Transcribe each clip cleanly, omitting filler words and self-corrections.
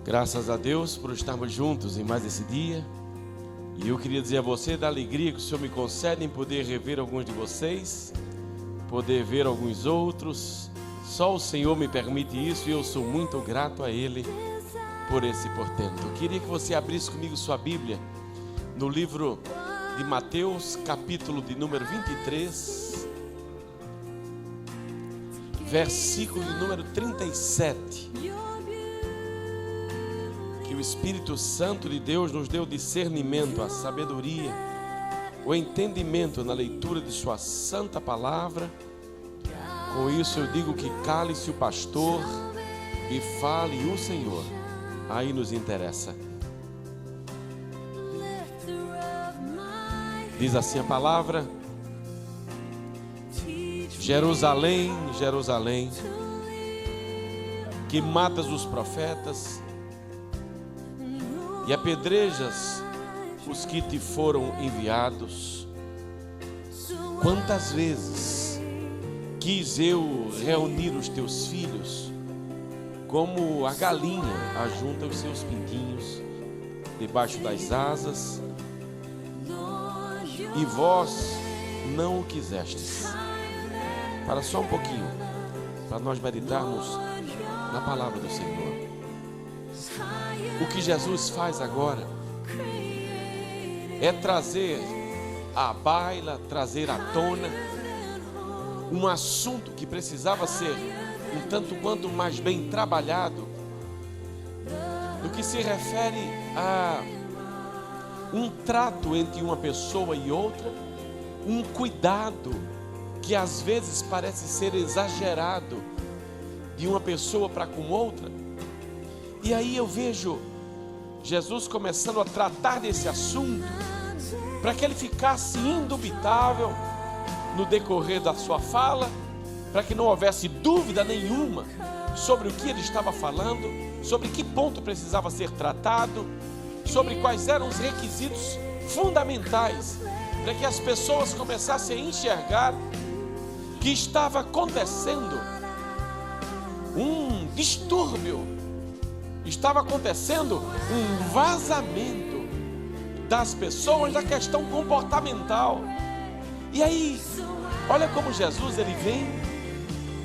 Graças a Deus por estarmos juntos em mais esse dia. E eu queria dizer a você da alegria que o Senhor me concede em poder rever alguns de vocês, poder ver alguns outros. Só o Senhor me permite isso e eu sou muito grato a Ele por esse portento. Eu queria que você abrisse comigo sua Bíblia no livro de Mateus, capítulo de número 23, versículo de número 37. Que o Espírito Santo de Deus nos dê o discernimento, a sabedoria, o entendimento na leitura de sua santa palavra. Com isso eu digo que cale-se o pastor e fale o Senhor. Aí nos interessa. Diz assim a palavra: Jerusalém, Jerusalém, que matas os profetas e apedrejas os que te foram enviados. Quantas vezes quis eu reunir os teus filhos, como a galinha ajunta os seus pintinhos debaixo das asas, e vós não o quisestes. Para só um pouquinho, para nós meditarmos na palavra do Senhor. O que Jesus faz agora é trazer à baila, trazer à tona um assunto que precisava ser um tanto quanto mais bem trabalhado, no que se refere a um trato entre uma pessoa e outra, um cuidado que às vezes parece ser exagerado de uma pessoa para com outra. E aí eu vejo Jesus começando a tratar desse assunto para que ele ficasse indubitável no decorrer da sua fala, para que não houvesse dúvida nenhuma sobre o que ele estava falando, sobre que ponto precisava ser tratado, sobre quais eram os requisitos fundamentais para que as pessoas começassem a enxergar que estava acontecendo um distúrbio, estava acontecendo um vazamento das pessoas da questão comportamental. E aí, olha como Jesus ele vem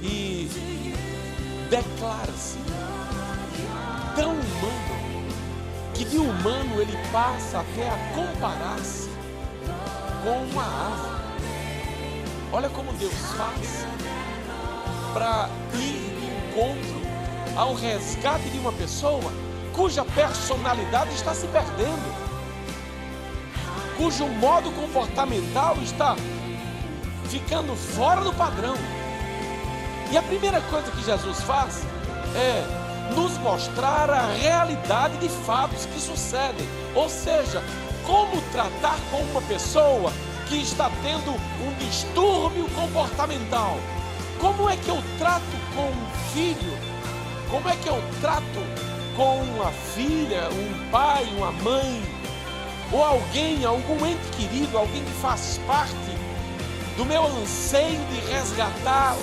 e declara-se tão humano, que de humano ele passa até a comparar-se com uma ave. Olha como Deus faz para ir de encontro ao resgate de uma pessoa cuja personalidade está se perdendo, cujo modo comportamental está ficando fora do padrão. E a primeira coisa que Jesus faz é nos mostrar a realidade de fatos que sucedem, ou seja, como tratar com uma pessoa que está tendo um distúrbio comportamental. Como é que eu trato com um filho? Como é que eu trato com uma filha, um pai, uma mãe, ou alguém, algum ente querido, alguém que faz parte do meu anseio de resgatá-la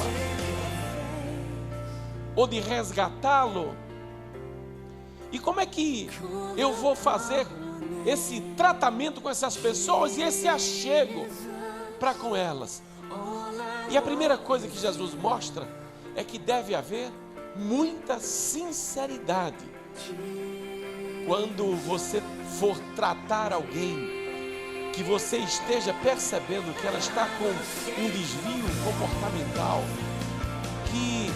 ou de resgatá-lo? E como é que eu vou fazer esse tratamento com essas pessoas e esse achego para com elas? E a primeira coisa que Jesus mostra é que deve haver muita sinceridade quando você for tratar alguém, que você esteja percebendo que ela está com um desvio comportamental, que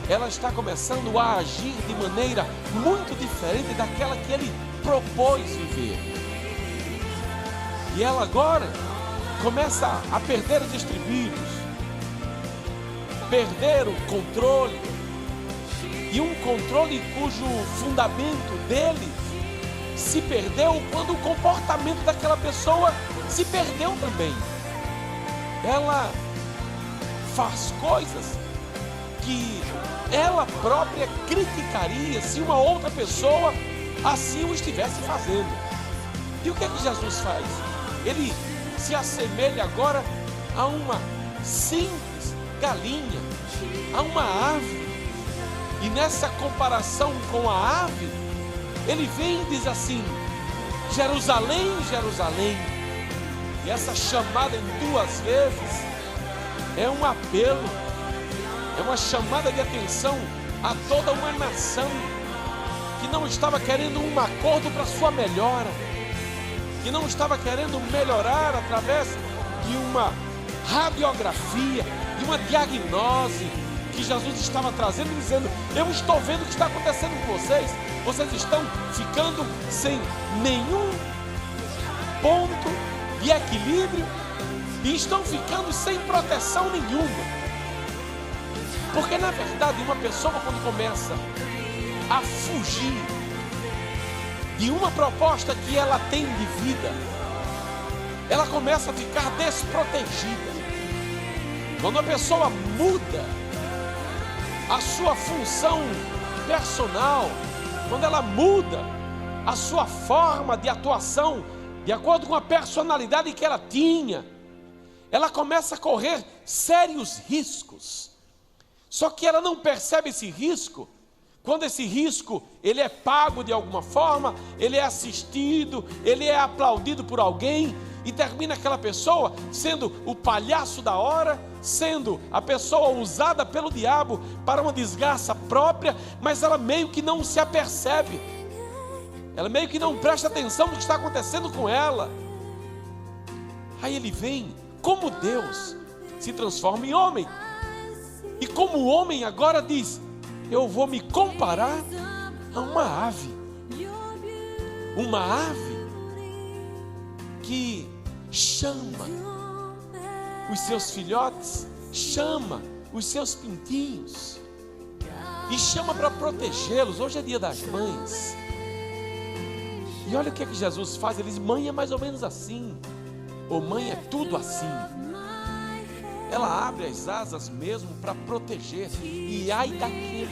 ela está começando a agir de maneira muito diferente daquela que ele propôs viver. E ela agora começa a perder os estribeiros, perder o controle, e um controle cujo fundamento dele se perdeu quando o comportamento daquela pessoa se perdeu também. Ela faz coisas que ela própria criticaria se uma outra pessoa assim o estivesse fazendo. E o que é que Jesus faz? Ele se assemelha agora a uma simples galinha, a uma ave. E nessa comparação com a ave, ele vem e diz assim: Jerusalém, Jerusalém. E essa chamada em 2 vezes é um apelo, é uma chamada de atenção a toda uma nação que não estava querendo um acordo para sua melhora, que não estava querendo melhorar através de uma radiografia, de uma diagnose que Jesus estava trazendo e dizendo: eu estou vendo o que está acontecendo com vocês, vocês estão ficando sem nenhum ponto de equilíbrio e estão ficando sem proteção nenhuma. Porque na verdade uma pessoa, quando começa a fugir de uma proposta que ela tem de vida, ela começa a ficar desprotegida. Quando a pessoa muda a sua função personal, quando ela muda a sua forma de atuação de acordo com a personalidade que ela tinha, ela começa a correr sérios riscos. Só que ela não percebe esse risco quando esse risco ele é pago de alguma forma, ele é assistido, ele é aplaudido por alguém, e termina aquela pessoa sendo o palhaço da hora, sendo a pessoa usada pelo diabo para uma desgraça própria, mas ela meio que não se apercebe, ela meio que não presta atenção no que está acontecendo com ela. Aí ele vem, como Deus se transforma em homem, e como homem agora diz: eu vou me comparar a uma ave que chama os seus filhotes, chama os seus pintinhos e chama para protegê-los. Hoje é dia das mães, e olha o que é que Jesus faz. Ele diz: mãe é mais ou menos assim, ou mãe é tudo assim. Ela abre as asas mesmo para proteger. E ai daquele,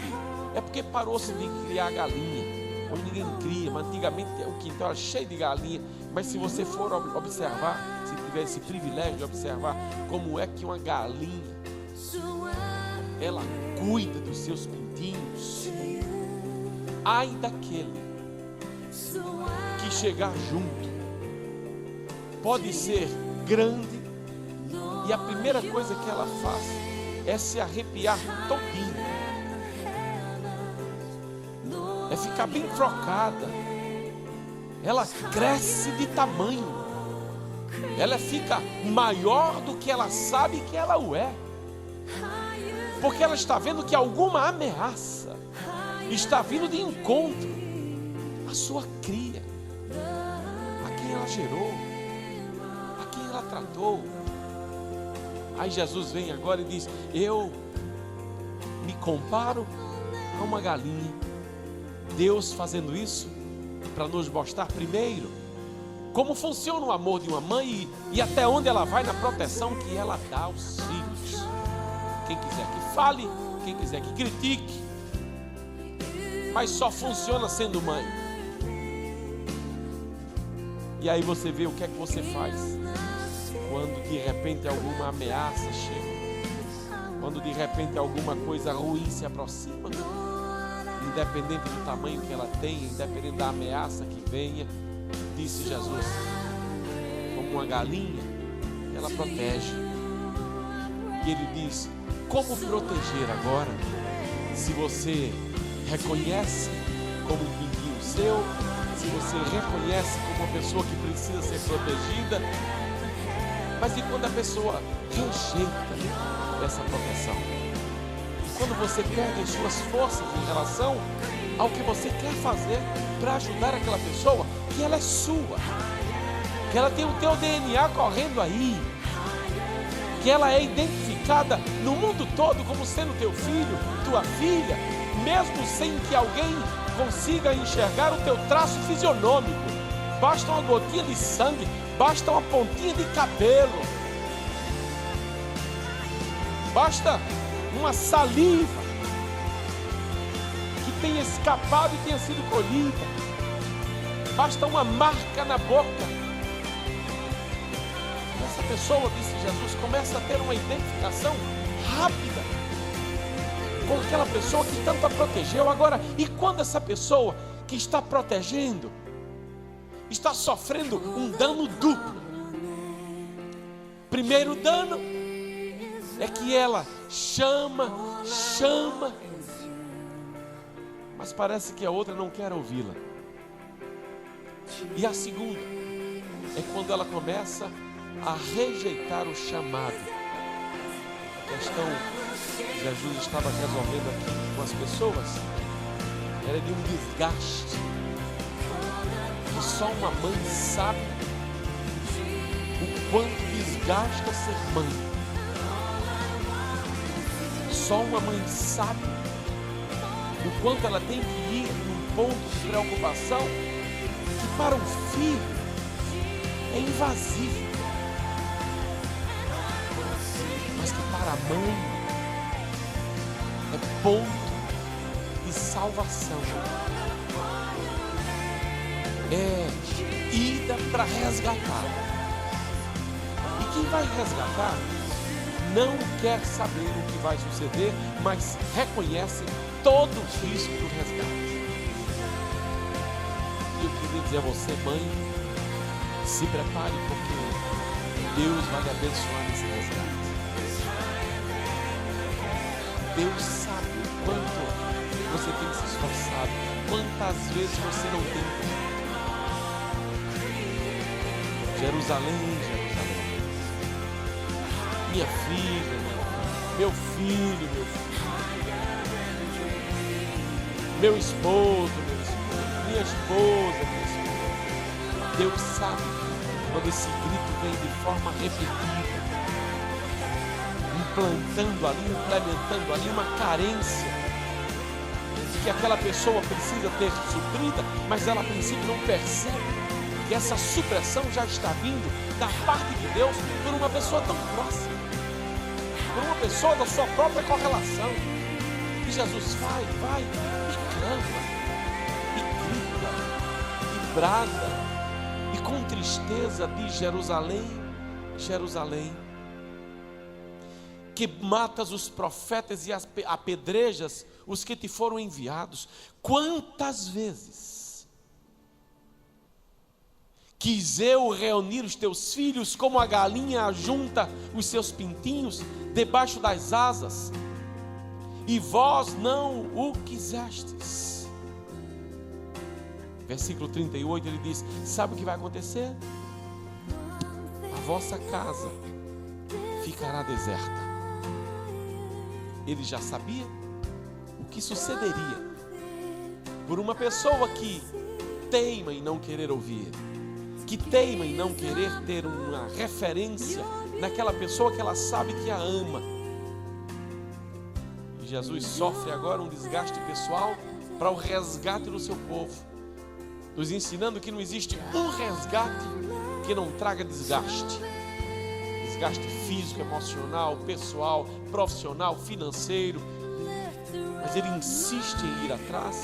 é porque parou-se de criar galinha. Hoje ninguém cria, mas antigamente o quintal era cheio de galinha. Mas se você for observar, se tiver esse privilégio de observar como é que uma galinha, ela cuida dos seus pintinhos, ai daquele que chegar junto, pode ser grande, e a primeira coisa que ela faz é se arrepiar todinho, é ficar bem trocada. Ela cresce de tamanho, ela fica maior do que ela sabe que ela o é, porque ela está vendo que alguma ameaça está vindo de encontro à sua cria, a quem ela gerou, a quem ela tratou. Aí Jesus vem agora e diz: eu me comparo a uma galinha. Deus fazendo isso para nos mostrar primeiro como funciona o amor de uma mãe e até onde ela vai na proteção que ela dá aos filhos. Quem quiser que fale, quem quiser que critique, mas só funciona sendo mãe. E aí você vê o que é que você faz quando de repente alguma ameaça chega, quando de repente alguma coisa ruim se aproxima. Independente do tamanho que ela tenha, independente da ameaça que venha, disse Jesus, como uma galinha, ela protege. E ele diz: como proteger agora? Se você reconhece como um pinguinho seu, se você reconhece como uma pessoa que precisa ser protegida, mas e quando a pessoa rejeita essa proteção? Quando você perde as suas forças em relação ao que você quer fazer para ajudar aquela pessoa, que ela é sua, que ela tem o teu DNA correndo aí, que ela é identificada no mundo todo como sendo teu filho, tua filha, mesmo sem que alguém consiga enxergar o teu traço fisionômico. Basta uma gotinha de sangue, basta uma pontinha de cabelo, basta uma saliva que tenha escapado e tenha sido colhida, basta uma marca na boca. Essa pessoa, disse Jesus, começa a ter uma identificação rápida com aquela pessoa que tanto a protegeu. Agora, e quando essa pessoa que está protegendo, está sofrendo um dano duplo. Primeiro dano é que ela chama, mas parece que a outra não quer ouvi-la. E a segunda é quando ela começa a rejeitar o chamado. A questão que Jesus estava resolvendo aqui com as pessoas era de um desgaste que só uma mãe sabe o quanto desgasta ser mãe. Só uma mãe sabe o quanto ela tem que ir num ponto de preocupação que para um filho é invasivo, mas que para a mãe é ponto de salvação. É ida para resgatar. E quem vai resgatar não quer saber o que vai suceder, mas reconhece todo o risco do resgate. E eu queria dizer a você, mãe, se prepare, porque Deus vai lhe abençoar nesse resgate. Deus sabe o quanto você tem se esforçado, quantas vezes você não tem tempo. Jerusalém, Jerusalém, minha filha, meu filho, meu esposo, minha esposa, Deus sabe quando esse grito vem de forma repetida, implementando ali uma carência que aquela pessoa precisa ter suprida, mas ela a princípio não percebe que essa supressão já está vindo da parte de Deus por uma pessoa tão próxima, por uma pessoa da sua própria correlação. E Jesus vai e clama, e grita, e brada, e com tristeza diz: Jerusalém, Jerusalém, que matas os profetas e apedrejas os que te foram enviados. Quantas vezes quis eu reunir os teus filhos, como a galinha ajunta os seus pintinhos debaixo das asas, e vós não o quisestes. Versículo 38, ele diz: sabe o que vai acontecer? A vossa casa ficará deserta. Ele já sabia o que sucederia por uma pessoa que teima em não querer ouvir, que teima em não querer ter uma referência naquela pessoa que ela sabe que a ama. E Jesus sofre agora um desgaste pessoal para o resgate do seu povo, nos ensinando que não existe um resgate que não traga desgaste. Desgaste físico, emocional, pessoal, profissional, financeiro. Mas ele insiste em ir atrás.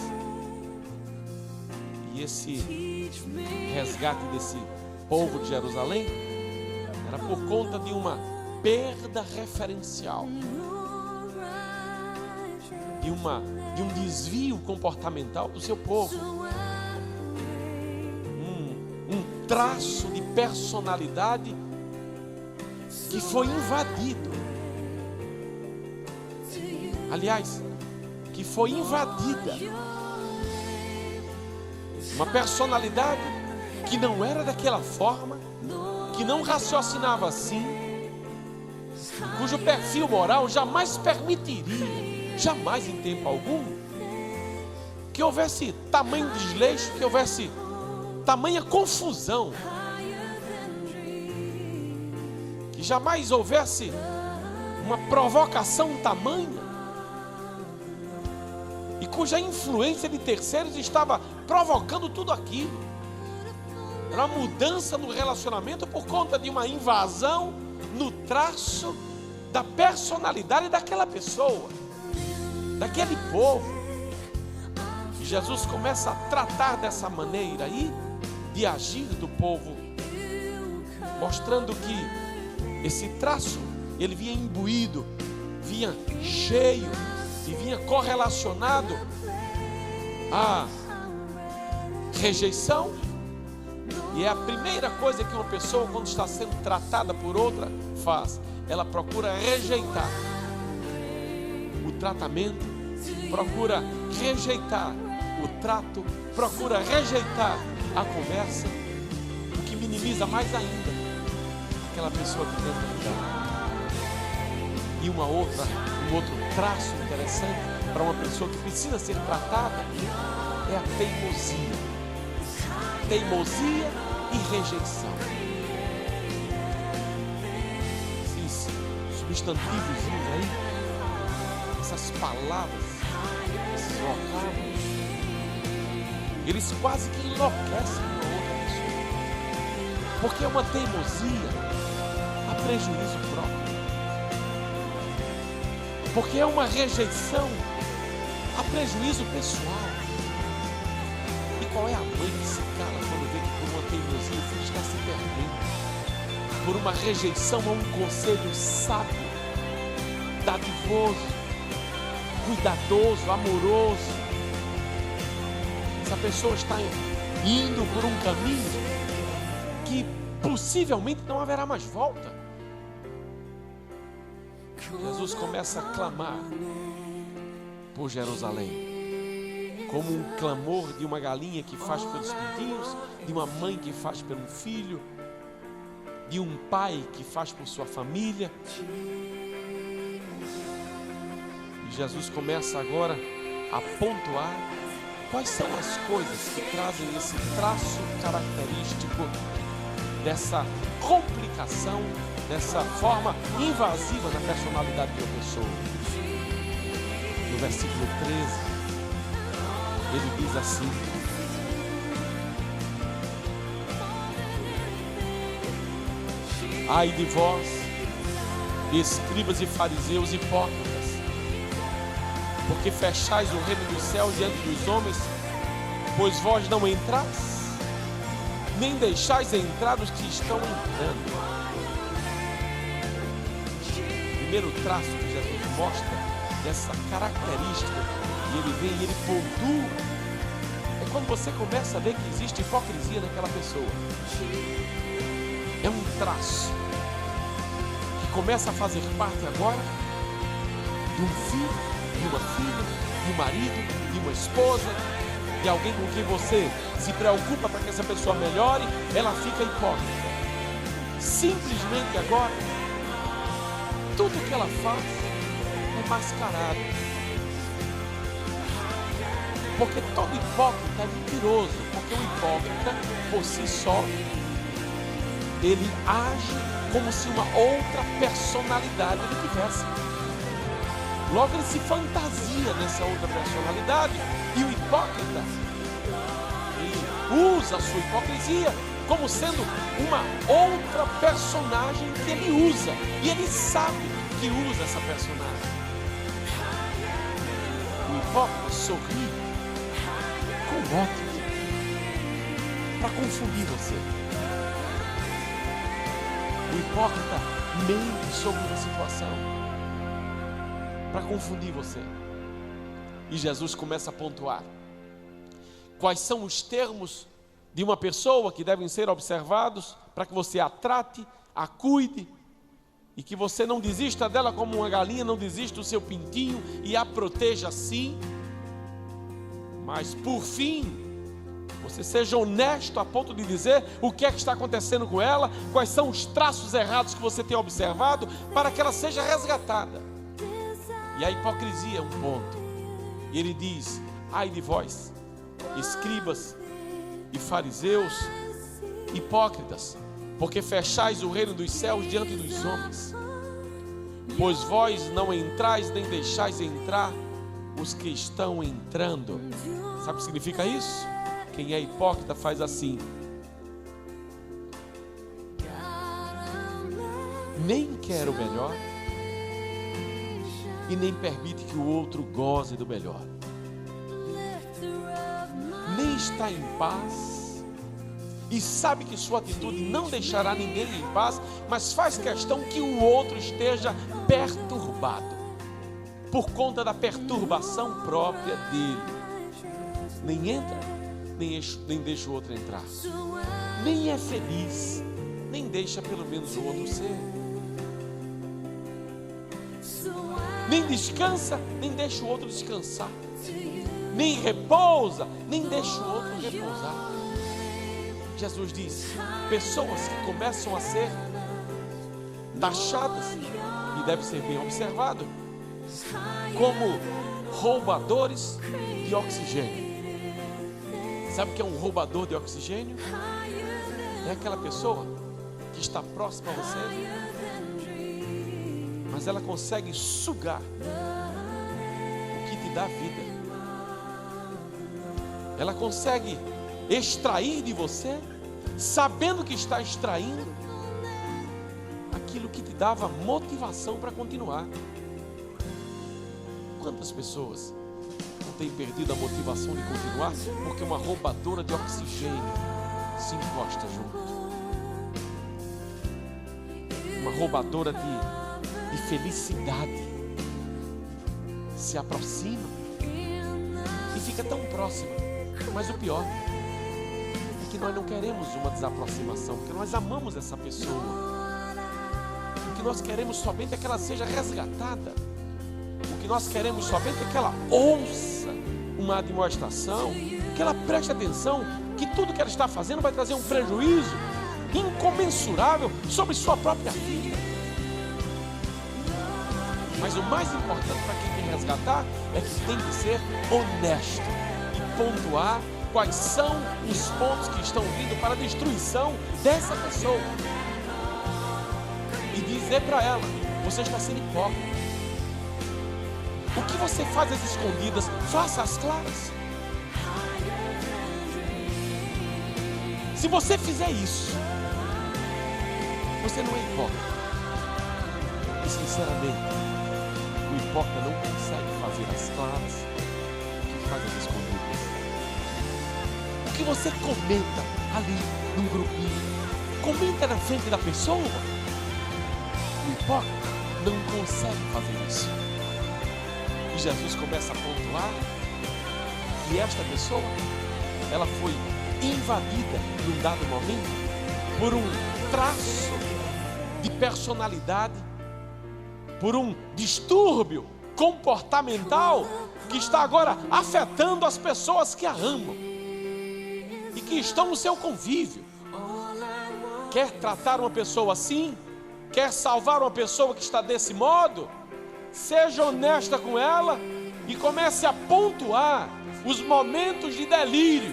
E esse resgate desse povo de Jerusalém era por conta de uma perda referencial, de um desvio comportamental do seu povo, um traço de personalidade que foi invadido. Aliás, que foi invadida. Uma personalidade que não era daquela forma, que não raciocinava assim, cujo perfil moral jamais permitiria, jamais em tempo algum, que houvesse tamanho desleixo, que houvesse tamanha confusão, que jamais houvesse uma provocação tamanha, e cuja influência de terceiros estava provocando tudo aquilo. Era uma mudança no relacionamento por conta de uma invasão no traço da personalidade daquela pessoa, daquele povo. E Jesus começa a tratar dessa maneira aí de agir do povo, mostrando que esse traço ele vinha imbuído, vinha cheio e vinha correlacionado a rejeição. E é a primeira coisa que uma pessoa, quando está sendo tratada por outra, faz. Ela procura rejeitar o tratamento, procura rejeitar o trato, procura rejeitar a conversa, o que minimiza mais ainda aquela pessoa que tenta ajudar. E um outro traço interessante para uma pessoa que precisa ser tratada é a teimosia. Teimosia e rejeição. Esses substantivos aí, essas palavras, esses vocábulos, eles quase que enlouquecem uma outra pessoa, porque é uma teimosia a prejuízo próprio, porque é uma rejeição a prejuízo pessoal. E qual é a mãe que se cala quando vê que por uma teimosia o filho está se perdendo, por uma rejeição a um conselho sábio, dadivoso, cuidadoso, amoroso? Essa pessoa está indo por um caminho que possivelmente não haverá mais volta. Jesus começa a clamar por Jerusalém, como um clamor de uma galinha que faz pelos pintinhos, de uma mãe que faz pelo filho, de um pai que faz por sua família. E Jesus começa agora a pontuar quais são as coisas que trazem esse traço característico dessa complicação, dessa forma invasiva na personalidade de uma pessoa. No versículo 13, ele diz assim: ai de vós, escribas e fariseus hipócritas, porque fechais o reino dos céus diante dos homens, pois vós não entrais, nem deixais entrar os que estão entrando. O primeiro traço que Jesus mostra dessa característica, e ele vem e ele pontua, é quando você começa a ver que existe hipocrisia naquela pessoa. É um traço que começa a fazer parte agora de um filho, de uma filha, de um marido, de uma esposa, de alguém com quem você se preocupa para que essa pessoa melhore. Ela fica hipócrita. Simplesmente agora, tudo que ela faz é mascarado. Porque todo hipócrita é mentiroso. Porque o hipócrita, por si só, ele age como se uma outra personalidade ele tivesse. Logo ele se fantasia nessa outra personalidade. E o hipócrita, ele usa a sua hipocrisia como sendo uma outra personagem que ele usa. E ele sabe que usa essa personagem. O hipócrita sorri com ódio para confundir você. O hipócrita mente sobre uma situação para confundir você. E Jesus começa a pontuar quais são os termos de uma pessoa que devem ser observados para que você a trate, a cuide, e que você não desista dela como uma galinha, não desista do seu pintinho e a proteja assim. Mas por fim, você seja honesto a ponto de dizer o que é que está acontecendo com ela, quais são os traços errados que você tem observado, para que ela seja resgatada. E a hipocrisia é um ponto. E ele diz: ai de vós, escribas e fariseus, hipócritas, porque fechais o reino dos céus diante dos homens, pois vós não entrais nem deixais entrar os que estão entrando. Sabe o que significa isso? Quem é hipócrita faz assim: nem quer o melhor e nem permite que o outro goze do melhor. Nem está em paz e sabe que sua atitude não deixará ninguém em paz, mas faz questão que o outro esteja perturbado por conta da perturbação própria dele. Nem entra nem deixa o outro entrar. Nem é feliz, nem deixa pelo menos o outro ser. Nem descansa, nem deixa o outro descansar. Nem repousa, nem deixa o outro repousar. Jesus diz: pessoas que começam a ser taxadas, e deve ser bem observado, como roubadores de oxigênio. Sabe o que é um roubador de oxigênio? É aquela pessoa que está próxima a você, mas ela consegue sugar o que te dá vida. Ela consegue extrair de você, sabendo que está extraindo aquilo que te dava motivação para continuar. Quantas pessoas não têm perdido a motivação de continuar porque uma roubadora de oxigênio se encosta junto? Uma roubadora de felicidade se aproxima e fica tão próxima. Mas o pior é que nós não queremos uma desaproximação, porque nós amamos essa pessoa. O que nós queremos somente é que ela seja resgatada. O que nós queremos somente é que ela ouça uma admoestação, que ela preste atenção que tudo que ela está fazendo vai trazer um prejuízo incomensurável sobre sua própria vida. Mas o mais importante para quem quer resgatar é que tem que ser honesto e pontuar quais são os pontos que estão vindo para a destruição dessa pessoa e dizer para ela: você está sendo hipócrita. O que você faz às escondidas, faça às claras. Se você fizer isso, você não é hipócrita. E sinceramente, o hipócrita não consegue fazer às claras o que faz às escondidas. O que você comenta ali num grupinho, comenta na frente da pessoa, o hipócrita não consegue fazer isso. E Jesus começa a pontuar que esta pessoa, ela foi invadida num dado momento por um traço de personalidade, por um distúrbio comportamental que está agora afetando as pessoas que a amam e que estão no seu convívio. Quer tratar uma pessoa assim? Quer salvar uma pessoa que está desse modo? Seja honesta com ela e comece a pontuar os momentos de delírio,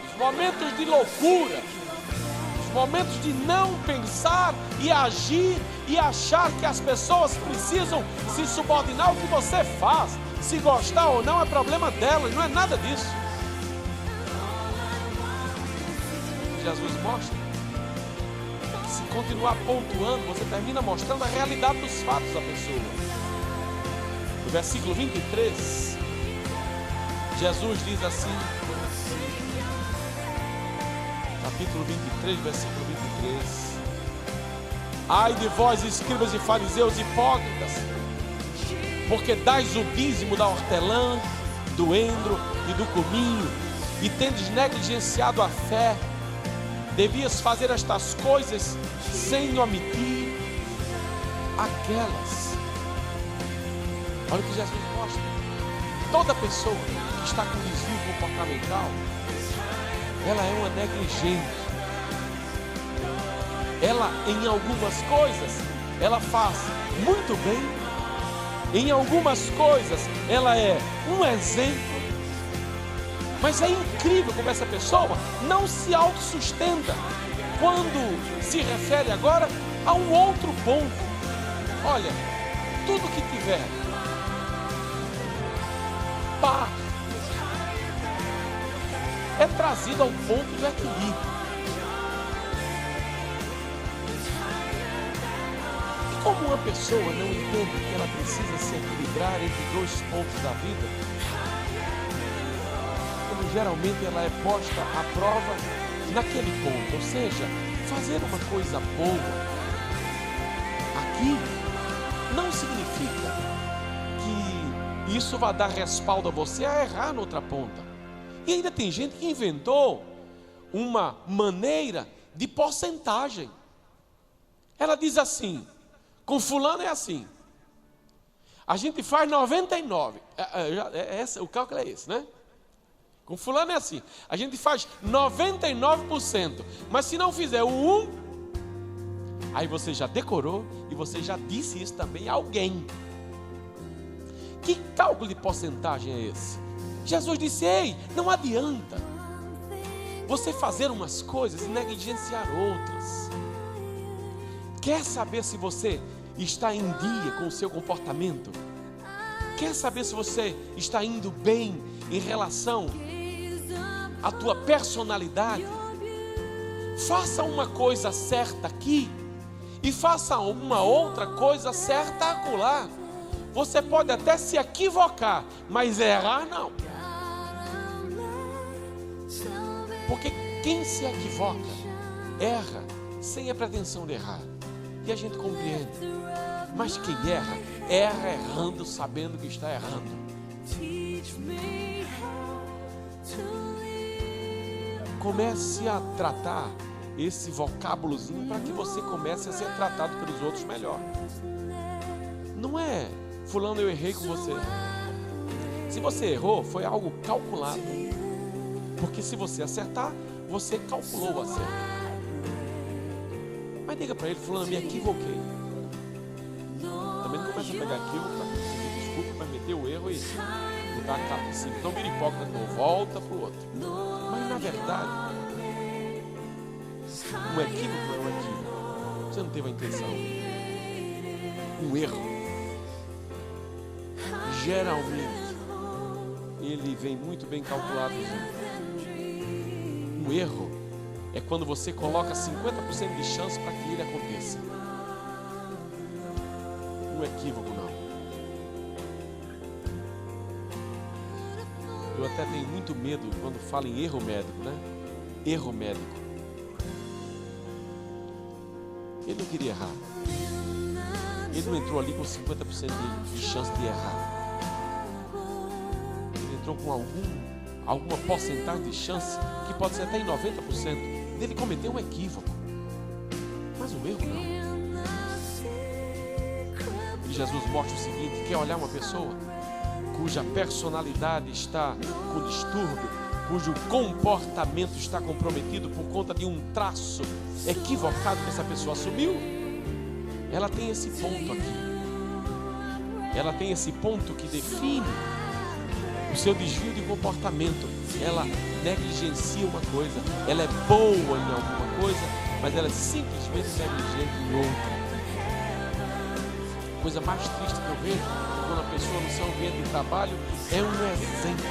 os momentos de loucura, os momentos de não pensar e agir e achar que as pessoas precisam se subordinar ao que você faz. Se gostar ou não é problema delas, não é nada disso. Jesus mostra. Se continuar pontuando, você termina mostrando a realidade dos fatos da pessoa. No versículo 23, Jesus diz assim, capítulo 23, versículo 23: ai de vós, escribas e fariseus hipócritas, porque dais o dízimo da hortelã, do endro e do cominho, e tendes negligenciado a fé. Devias fazer estas coisas sem omitir aquelas. Olha o que Jesus mostra. Toda pessoa que está com desvio comportamental, ela é uma negligente. Ela, em algumas coisas, ela faz muito bem. Em algumas coisas, ela é um exemplo. Mas é incrível como essa pessoa não se autossustenta quando se refere agora a um outro ponto. Olha, tudo que tiver par é trazido ao ponto do equilíbrio. E como uma pessoa não entende que ela precisa se equilibrar entre dois pontos da vida, geralmente ela é posta à prova naquele ponto, ou seja, fazer uma coisa boa aqui não significa que isso vai dar respaldo a você a errar na outra ponta. E ainda tem gente que inventou uma maneira de porcentagem. Ela diz assim: com fulano é assim, a gente faz 99, o cálculo é esse, né? Com fulano é assim, a gente faz 99%, mas se não fizer o 1, aí você já decorou e você já disse isso também a alguém. Que cálculo de porcentagem é esse? Jesus disse: ei, não adianta você fazer umas coisas e negligenciar outras. Quer saber se você está em dia com o seu comportamento? Quer saber se você está indo bem em relação à tua personalidade? Faça uma coisa certa aqui e faça uma outra coisa certa acolá. Você pode até se equivocar, mas errar não. Porque quem se equivoca, erra sem a pretensão de errar. E a gente compreende. Mas quem erra, erra errando, sabendo que está errando. Comece a tratar esse vocábulozinho para que você comece a ser tratado pelos outros melhor. Não é: fulano, eu errei com você. Se você errou, foi algo calculado. Porque se você acertar, você calculou o acerto. Mas diga para ele: fulano, me equivoquei. Também não começa a pegar aquilo para pedir desculpa, para meter o erro e mudar a capa em cima. Então vira hipócrita, não, volta para o outro. Mas na verdade, um equívoco é um equívoco. Você não teve a intenção. Um erro, geralmente, ele vem muito bem calculado. Um erro é quando você coloca 50% de chance para que ele aconteça. Um equívoco não. Eu até tenho muito medo quando falo em erro médico, né? Erro médico. Ele não queria errar. Ele não entrou ali com 50% de chance de errar. Ele entrou com alguma porcentagem de chance, que pode ser até em 90%, dele cometer um equívoco. Mas um erro não. E Jesus mostra o seguinte: quer olhar uma pessoa cuja personalidade está com distúrbio, cujo comportamento está comprometido por conta de um traço equivocado que essa pessoa assumiu? Ela tem esse ponto aqui. Ela tem esse ponto que define o seu desvio de comportamento. Ela negligencia uma coisa, ela é boa em alguma coisa, mas ela é simplesmente negligente em outra. A coisa mais triste que eu vejo quando a pessoa no seu ambiente de trabalho é um exemplo.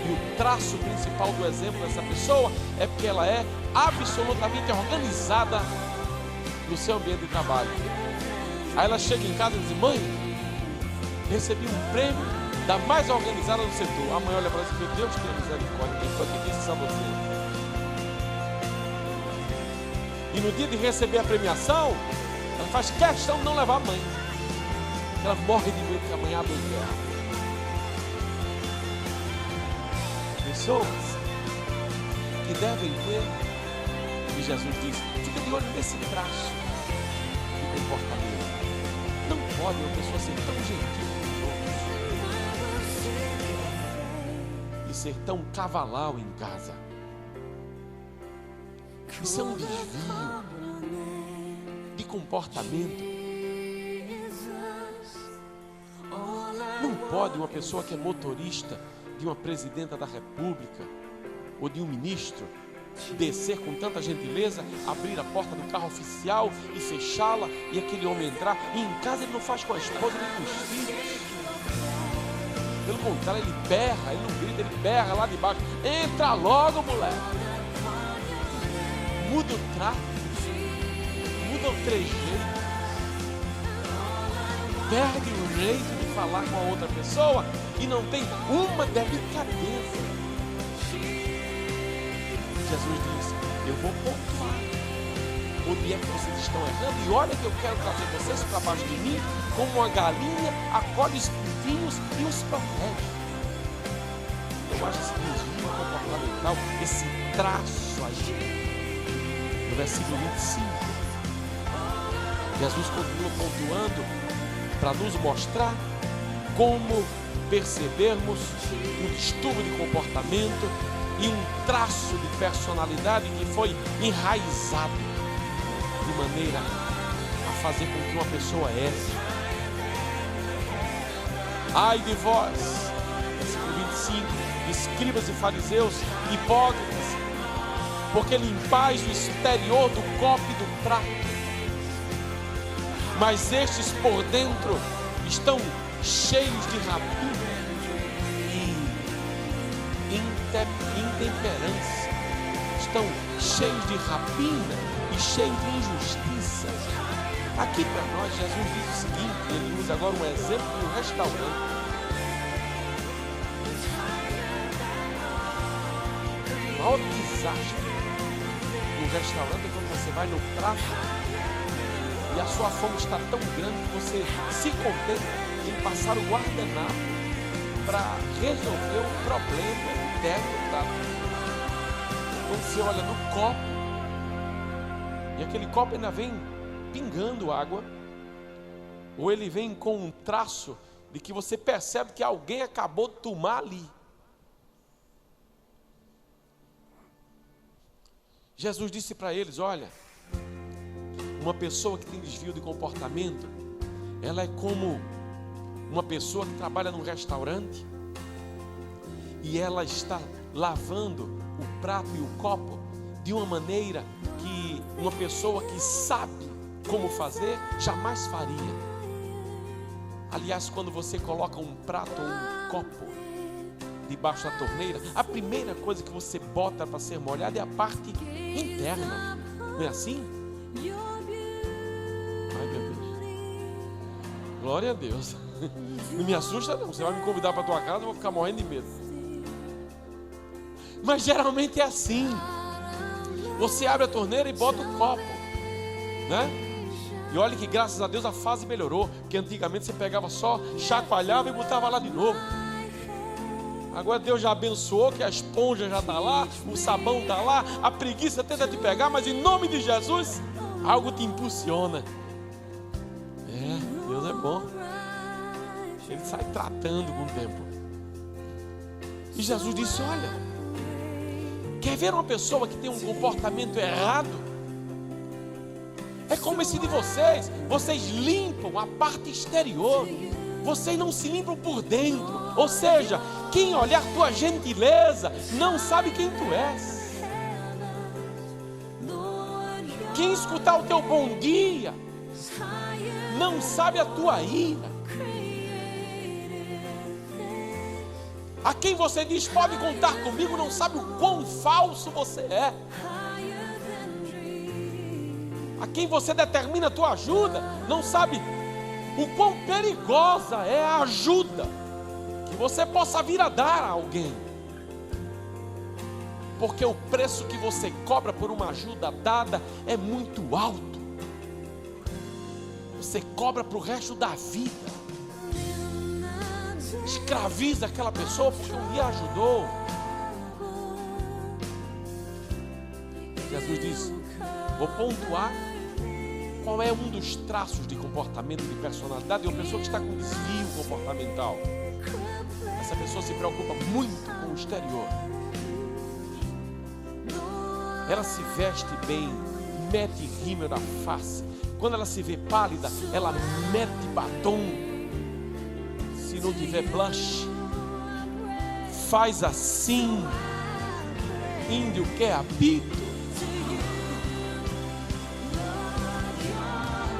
E o traço principal do exemplo dessa pessoa é porque ela é absolutamente organizada no seu ambiente de trabalho. Aí ela chega em casa e diz: mãe, recebi um prêmio da mais organizada do setor. A mãe olha para ela e diz: Deus tenha misericórdia, quem foi que disse isso a você? E no dia de receber a premiação, ela faz questão de não levar a mãe. Ela morre de medo que a mãe abra o terra. Pessoas que devem ter, e Jesus disse, fica de olho nesse traço de comportamento. Não pode uma pessoa ser tão gentil com os outros e ser tão cavalau em casa. Isso é um desvio de comportamento. Não pode uma pessoa que é motorista de uma presidenta da república ou de um ministro descer com tanta gentileza, abrir a porta do carro oficial e fechá-la e aquele homem entrar, e em casa ele não faz com a esposa nem com os filhos. Pelo contrário, ele berra, ele não grita, ele berra lá de baixo: entra logo, moleque. Muda o trato, muda o trejeito, perde o jeito de falar com a outra pessoa e não tem uma delicadeza. Jesus disse: eu vou pontuar onde é que vocês estão errando, e olha que eu quero trazer vocês para baixo de mim, como uma galinha acolhe os pintinhos e os protege. eu acho esse desvio comportamental, esse traço aí, no versículo 25, Jesus continua pontuando para nos mostrar como percebermos um distúrbio de comportamento e um traço de personalidade que foi enraizado de maneira a fazer com que uma pessoa erre. Ai de vós, versículo 25, escribas e fariseus, hipócritas, porque limpais o exterior do copo e do prato, mas estes por dentro estão cheios de rapina e intemperância, estão cheios de rapina e cheios de injustiça. Aqui para nós, Jesus diz o seguinte, ele usa agora um exemplo de um restaurante. O maior desastre do restaurante é quando você vai no prato e a sua fome está tão grande que você se contenta em passar o guardanapo para resolver o problema interno do prato. Quando você olha no copo, e aquele copo ainda vem pingando água, ou ele vem com um traço de que você percebe que alguém acabou de tomar ali. Jesus disse para eles, olha, uma pessoa que tem desvio de comportamento, ela é como uma pessoa que trabalha num restaurante e ela está lavando o prato e o copo de uma maneira que uma pessoa que sabe como fazer jamais faria. Aliás, quando você coloca um prato ou um copo debaixo da torneira, a primeira coisa que você bota para ser molhado é a parte interna, não é assim? Ai meu Deus, glória a Deus. Não me assusta não, você vai me convidar para tua casa, eu vou ficar morrendo de medo. Mas geralmente é assim. Você abre a torneira e bota o copo, né? E olha que graças a Deus a fase melhorou, porque antigamente você pegava só, chacoalhava e botava lá de novo. Agora Deus já abençoou que a esponja já está lá, o sabão está lá, a preguiça tenta te pegar, mas em nome de Jesus, algo te impulsiona. Deus é bom. Ele sai tratando com o tempo. E Jesus disse, olha, quer ver uma pessoa que tem um comportamento errado? É como esse de vocês. Vocês limpam a parte exterior, vocês não se limpam por dentro. Ou seja, quem olhar tua gentileza não sabe quem tu és. Quem escutar o teu bom dia não sabe a tua ira. A quem você diz pode contar comigo não sabe o quão falso você é. A quem você determina a tua ajuda não sabe o quão perigosa é a ajuda que você possa vir a dar a alguém. Porque o preço que você cobra por uma ajuda dada é muito alto. Você cobra para o resto da vida. Escraviza aquela pessoa porque um dia ajudou. Jesus disse, vou pontuar qual é um dos traços de comportamento, de personalidade de uma pessoa que está com desvio comportamental. Essa pessoa se preocupa muito com o exterior. Ela se veste bem, mete rímel na face. Quando ela se vê pálida, ela mete batom. Se não tiver blush, faz assim, índio quer apito,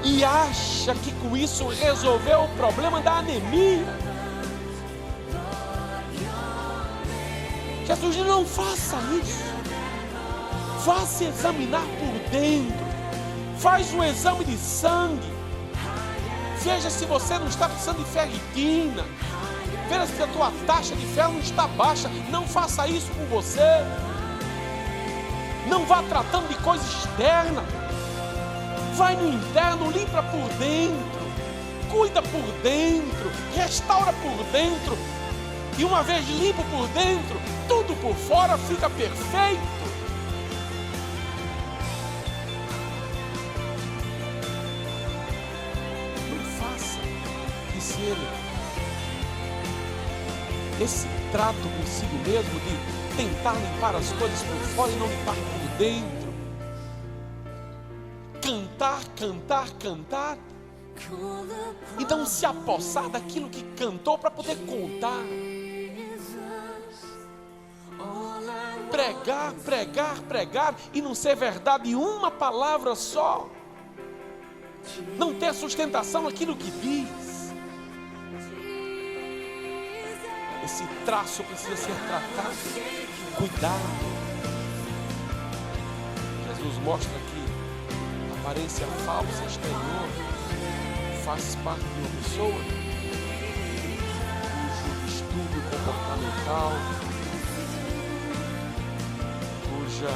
e acha que com isso resolveu o problema da anemia. Jesus diz, não faça isso. Vá se examinar por dentro. Faz um exame de sangue. Veja se você não está precisando de ferritina. Veja se a tua taxa de ferro não está baixa. Não faça isso com você. Não vá tratando de coisa externa. Vai no interno, limpa por dentro. Cuida por dentro. Restaura por dentro. E uma vez limpo por dentro, tudo por fora fica perfeito. Não faça esse trato consigo mesmo de tentar limpar as coisas por fora e não limpar por dentro. Cantar e não se apossar daquilo que cantou para poder contar. Pregar e não ser verdade uma palavra só. Não ter sustentação naquilo que diz. Esse traço precisa ser tratado. Cuidado. Jesus mostra que a aparência falsa exterior faz parte de uma pessoa cujo distúrbio comportamental, cuja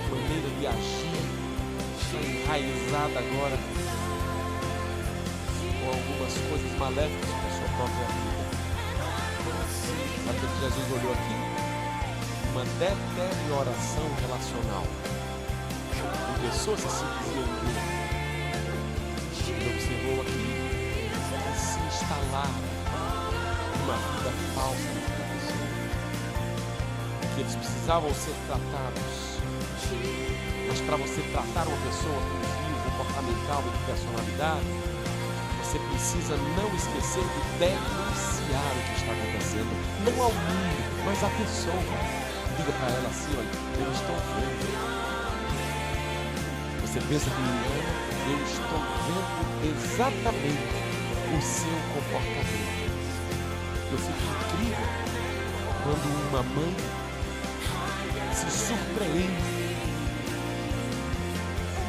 maneira de agir está enraizada agora com algumas coisas maléficas para a sua própria vida. Sabe o que Jesus olhou aqui? Uma deterioração relacional de pessoas assim que ele observou aqui que se instalaram uma vida falsa na pessoa, que eles precisavam ser tratados. Mas para você tratar uma pessoa com desvio comportamental e de personalidade, você precisa não esquecer de denunciar o que está acontecendo, não ao mundo, mas à pessoa. Diga para ela assim: olha, eu estou vendo. Você pensa que não? Eu estou vendo exatamente o seu comportamento. Eu fico incrível quando uma mãe se surpreende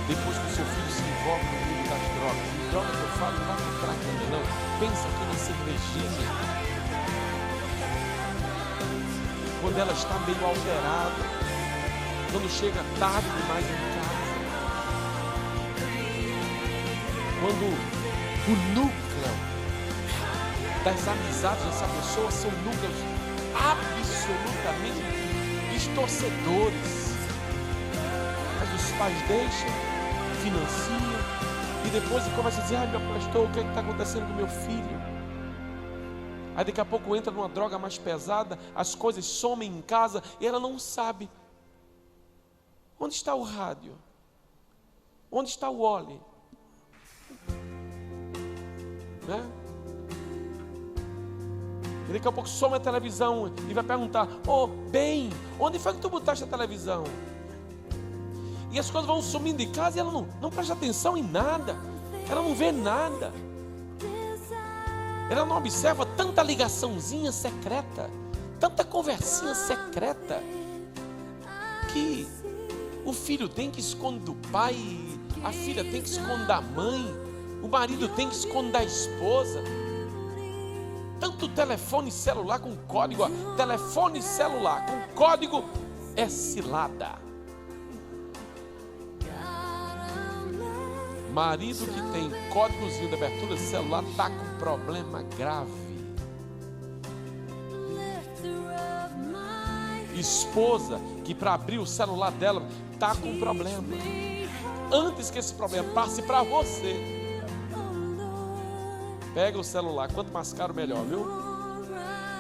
depois que o seu filho se envolve no mundo das drogas. E droga que eu falo não é com crack ainda não. Pensa aqui na cervejinha. Quando ela está meio alterada, quando chega tarde demais em casa, quando o núcleo das amizades dessa pessoa são núcleos absolutamente distorcedores. Mas os pais deixam, financiam e depois começam a dizer: ai, meu pastor, o que é que está acontecendo com meu filho? Aí daqui a pouco entra numa droga mais pesada, as coisas somem em casa e ela não sabe. Onde está o rádio? Onde está o óleo? Né? E daqui a pouco some a televisão e vai perguntar: ô, bem, onde foi que tu botaste a televisão? E as coisas vão sumindo de casa e ela não presta atenção em nada. Ela não vê nada. Ela não observa tanta ligaçãozinha secreta, tanta conversinha secreta, que o filho tem que esconder do pai, a filha tem que esconder da mãe, o marido tem que esconder da esposa. Tanto telefone celular com código, telefone celular com código é cilada. Marido que tem códigozinho de abertura de celular está com problema grave. Esposa que para abrir o celular dela está com problema. Antes que esse problema passe para você, pega o celular, quanto mais caro melhor, viu?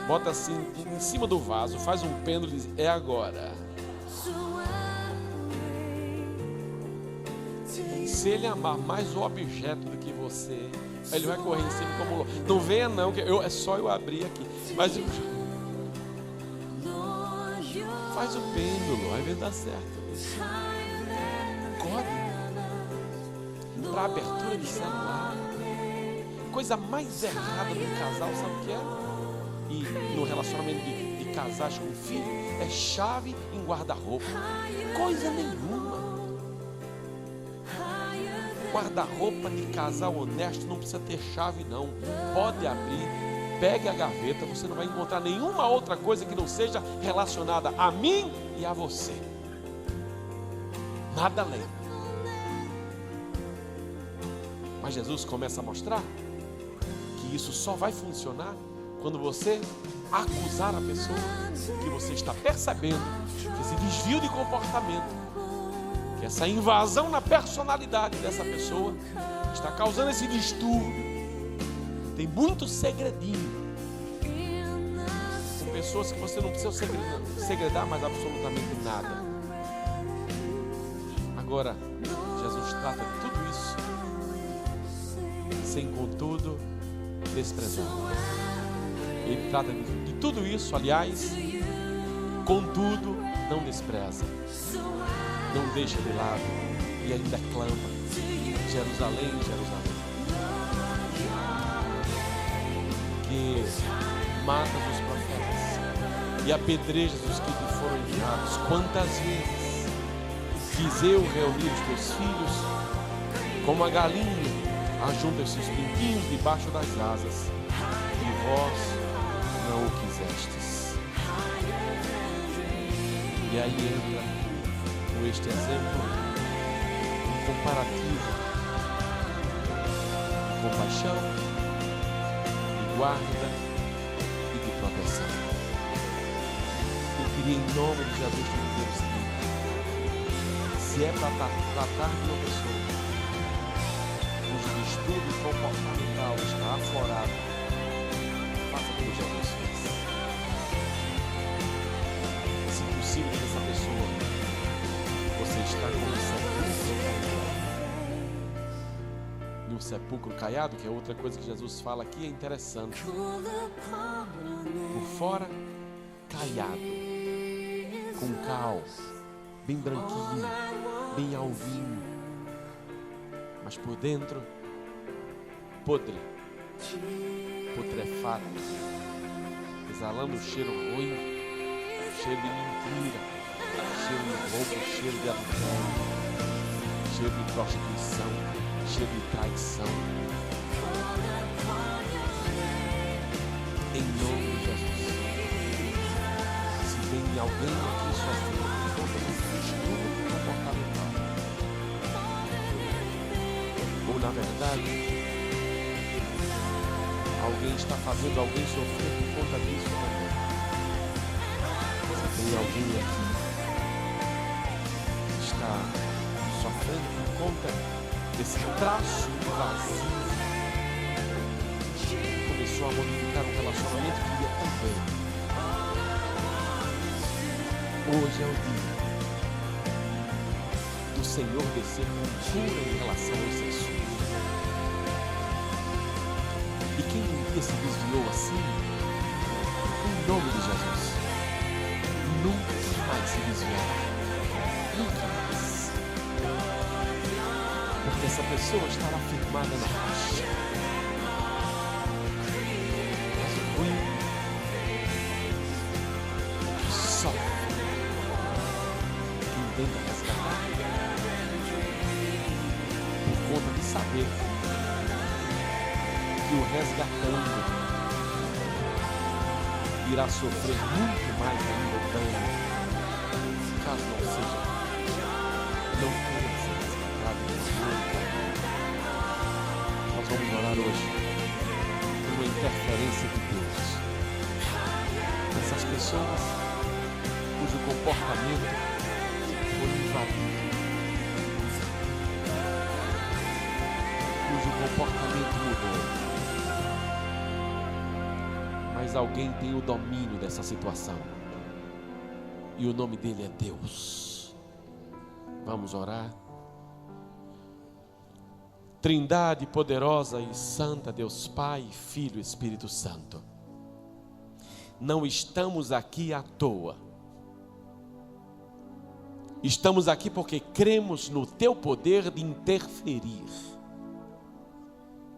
Bota assim em cima do vaso, faz um pêndulo e diz: é agora. Se ele amar mais o objeto do que você, ele vai correr em cima como louco. Não venha não, que é só eu abrir aqui. Mas faz o pêndulo, aí vai dar certo. Código para abertura de celular. Coisa mais errada no casal, sabe o que é? E no relacionamento de casais com filho, é chave em guarda-roupa. Coisa nenhuma. Guarda-roupa de casal honesto não precisa ter chave não. Pode abrir, pegue a gaveta, você não vai encontrar nenhuma outra coisa que não seja relacionada a mim e a você. Nada além. Mas Jesus começa a mostrar que isso só vai funcionar quando você acusar a pessoa, que você está percebendo que esse desvio de comportamento, que essa invasão na personalidade dessa pessoa está causando esse distúrbio. Tem muito segredinho com pessoas que você não precisa segredar mais absolutamente nada. Agora, Jesus trata de tudo isso sem, contudo, desprezar. Ele trata de tudo isso, aliás, contudo, não despreza, não deixa de lado e ainda clama: Jerusalém, Jerusalém, que matas os profetas e apedrejas os que te foram enviados. Quantas vezes quis eu reunir os teus filhos, como a galinha ajunta os seus pintinhos debaixo das asas, e vós não o quisestes. E aí entra com este exemplo um comparativo de compaixão, de guarda e de proteção. Eu queria, em nome de Jesus, te dizer o seguinte: se é para tratar de uma pessoa cujo distúrbio comportamental está aflorado, faça como Jesus fez. Se possível, essa pessoa, você está com um sepulcro caiado. E um sepulcro caiado, que é outra coisa que Jesus fala aqui, é interessante. Por fora, caiado, com cal, bem branquinho, bem alvinho, mas por dentro, podre, putrefato, exalando um cheiro ruim, cheiro de mentira, cheiro de roubo, cheiro de adultério, cheiro de prostituição, cheiro de traição. Em nome de Jesus, se tem alguém aqui sofrendo por conta desse distúrbio comportamental, ou na verdade alguém está fazendo alguém sofrer por conta disso também, se tem alguém aqui que está sofrendo por conta desse traço invasivo, começou a modificar um relacionamento que ia tão bem, hoje é o dia do Senhor descer com cura em relação ao sexo. E quem um dia se desviou assim, em nome de Jesus, nunca mais se desviará. Nunca mais. Porque essa pessoa estará firmada na rocha. Mas o ruim sofre quem tenta resgatar por conta de saber que o resgatando irá sofrer muito mais ainda dano, caso não seja, não tenha sido resgatado nunca. Nós vamos orar hoje por uma interferência de Deus nessas pessoas cujo comportamento foi invadido, cujo comportamento mudou. Mas alguém tem o domínio dessa situação, e o nome dele é Deus. Vamos orar. Trindade poderosa e santa, Deus Pai, Filho e Espírito Santo, não estamos aqui à toa. Estamos aqui porque cremos no teu poder de interferir.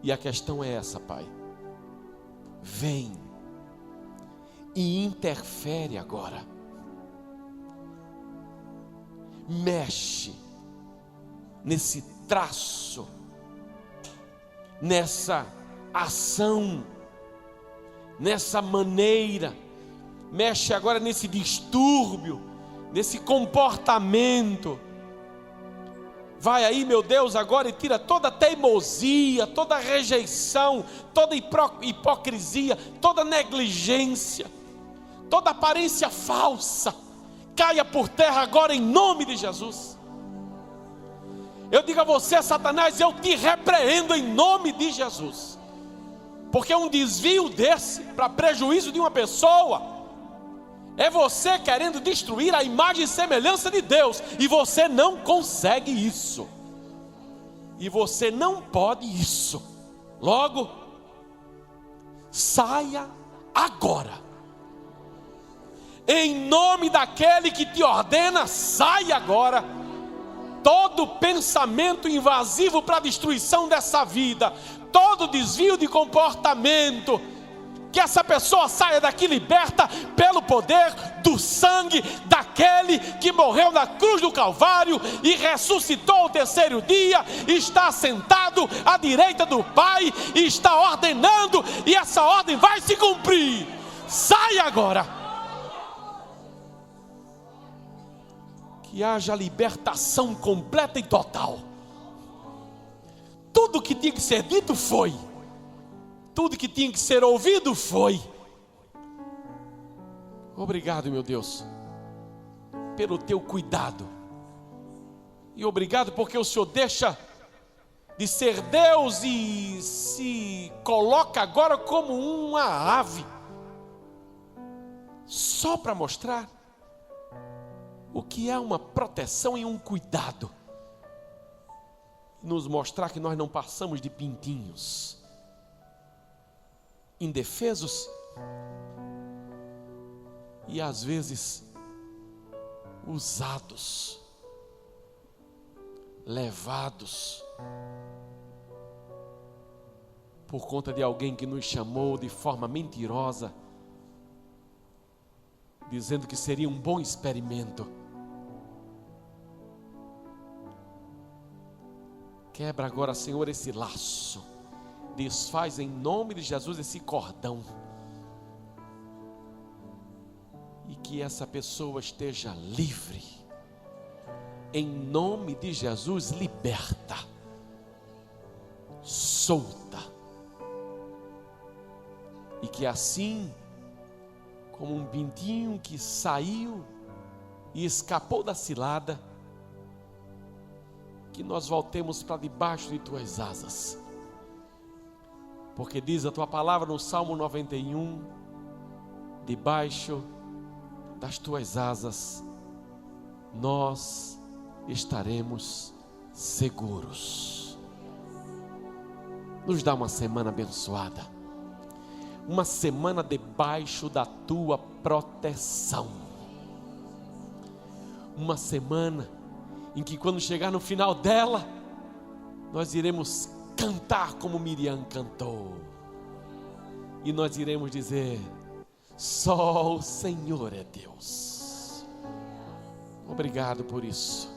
E a questão é essa, Pai. Vem e interfere agora. Mexe nesse traço, nessa ação, nessa maneira. Mexe agora nesse distúrbio, nesse comportamento Vai aí, meu Deus, agora e tira toda teimosia, toda rejeição, toda hipocrisia, toda negligência, toda aparência falsa. Caia por terra agora em nome de Jesus. Eu digo a você, Satanás, eu te repreendo em nome de Jesus. Porque um desvio desse para prejuízo de uma pessoa é você querendo destruir a imagem e semelhança de Deus, e você não consegue isso, e você não pode isso. Logo, saia agora, em nome daquele que te ordena, saia agora. Todo pensamento invasivo para a destruição dessa vida, todo desvio de comportamento, que essa pessoa saia daqui liberta pelo poder do sangue daquele que morreu na cruz do Calvário e ressuscitou ao terceiro dia, está sentado à direita do Pai e está ordenando, e essa ordem vai se cumprir. Saia agora. Que haja libertação completa e total. Tudo que tinha que ser dito foi. Tudo que tinha que ser ouvido foi. Obrigado, meu Deus, pelo teu cuidado. E obrigado porque o Senhor deixa de ser Deus e se coloca agora como uma ave, só para mostrar o que é uma proteção e um cuidado. Nos mostrar que nós não passamos de pintinhos, indefesos e às vezes usados, levados por conta de alguém que nos chamou de forma mentirosa, dizendo que seria um bom experimento. Quebra agora, Senhor, esse laço. Desfaz em nome de Jesus esse cordão. E que essa pessoa esteja livre. Em nome de Jesus, liberta. Solta. E que assim, como um pintinho que saiu e escapou da cilada, que nós voltemos para debaixo de tuas asas. Porque diz a tua palavra no Salmo 91, debaixo das tuas asas nós estaremos seguros. Nos dá uma semana abençoada, uma semana debaixo da tua proteção, uma semana em que quando chegar no final dela, nós iremos cantar como Miriam cantou, e nós iremos dizer: só o Senhor é Deus. Obrigado por isso.